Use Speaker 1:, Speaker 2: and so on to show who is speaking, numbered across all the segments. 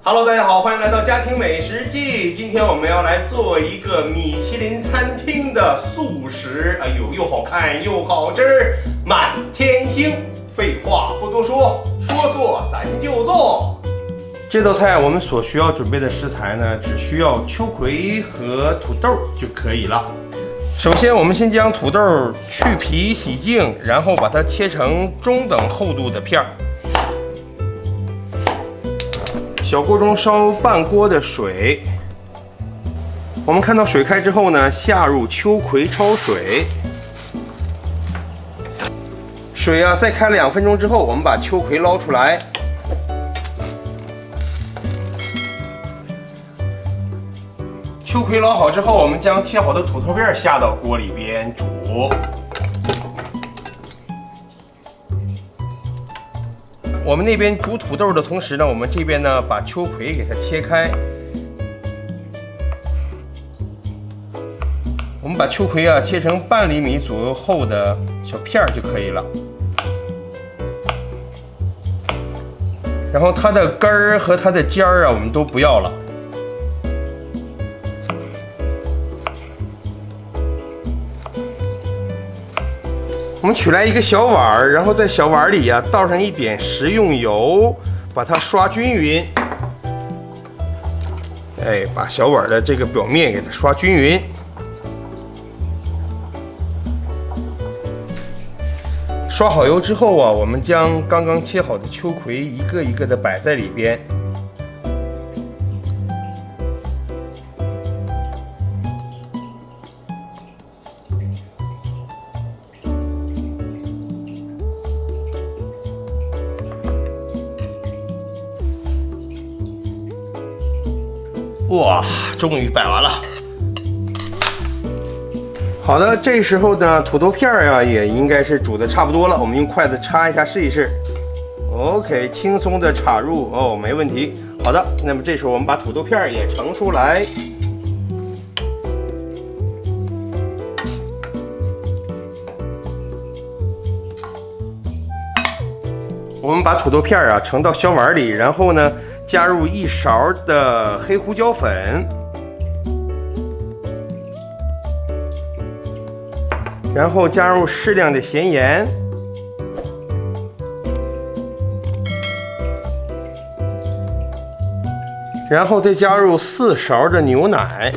Speaker 1: Hello， 大家好，欢迎来到家庭美食记。今天我们要来做一个米其林餐厅的素食，哎呦，又好看又好吃，满天星。废话不多说，说做咱就做。这道菜我们所需要准备的食材呢，只需要秋葵和土豆就可以了。首先，我们先将土豆去皮洗净，然后把它切成中等厚度的片儿。小锅中烧半锅的水，我们看到水开之后呢，下入秋葵焯水。水啊，再开了2分钟之后，我们把秋葵捞出来。秋葵捞好之后，我们将切好的土豆片下到锅里边煮。我们那边煮土豆的同时呢，我们这边呢把秋葵给它切开。我们把秋葵啊切成半厘米左右厚的小片儿就可以了。然后它的根儿和它的尖儿啊，我们都不要了。我们取来一个小碗儿，然后在小碗里呀倒上一点食用油，把它刷均匀。哎，把小碗的这个表面给它刷均匀。刷好油之后啊，我们将刚刚切好的秋葵一个一个的摆在里边。哇，终于摆完了。好的，这时候呢，土豆片儿呀也应该是煮的差不多了。我们用筷子插一下试一试。OK， 轻松的插入哦，没问题。好的，那么这时候我们把土豆片儿也盛出来。我们把土豆片儿啊盛到小碗里，然后呢，加入1勺的黑胡椒粉，然后加入适量的咸盐，然后再加入4勺的牛奶。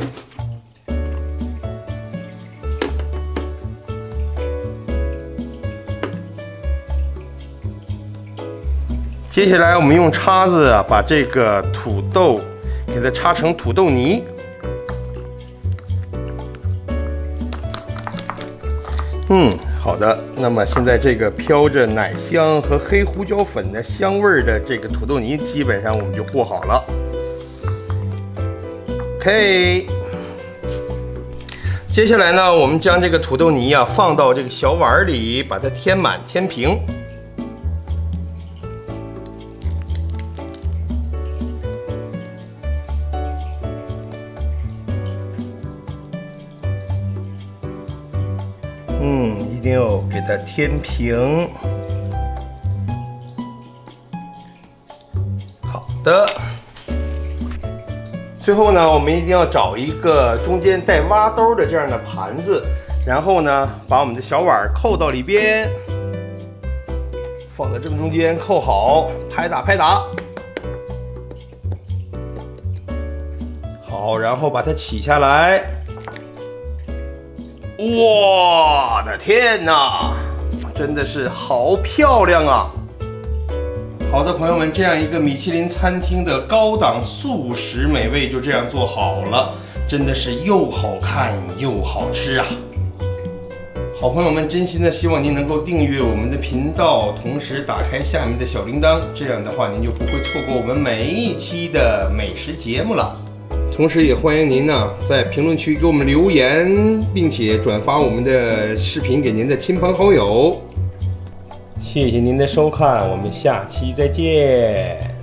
Speaker 1: 接下来我们用叉子啊，把这个土豆给它插成土豆泥。好的。那么现在这个飘着奶香和黑胡椒粉的香味的这个土豆泥，基本上我们就和好了。OK。接下来呢，我们将这个土豆泥啊放到这个小碗里，把它填满填平。一定要给它填平。好的。最后呢，我们一定要找一个中间带挖兜的这样的盘子，然后呢，把我们的小碗扣到里边，放在正中间扣好，拍打拍打。好，然后把它起下来。我的天哪，真的是好漂亮啊！好的，朋友们，这样一个米其林餐厅的高档素食美味就这样做好了，真的是又好看又好吃啊！好朋友们，真心的希望您能够订阅我们的频道，同时打开下面的小铃铛，这样的话您就不会错过我们每一期的美食节目了。同时也欢迎您呢在评论区给我们留言，并且转发我们的视频给您的亲朋好友。谢谢您的收看，我们下期再见。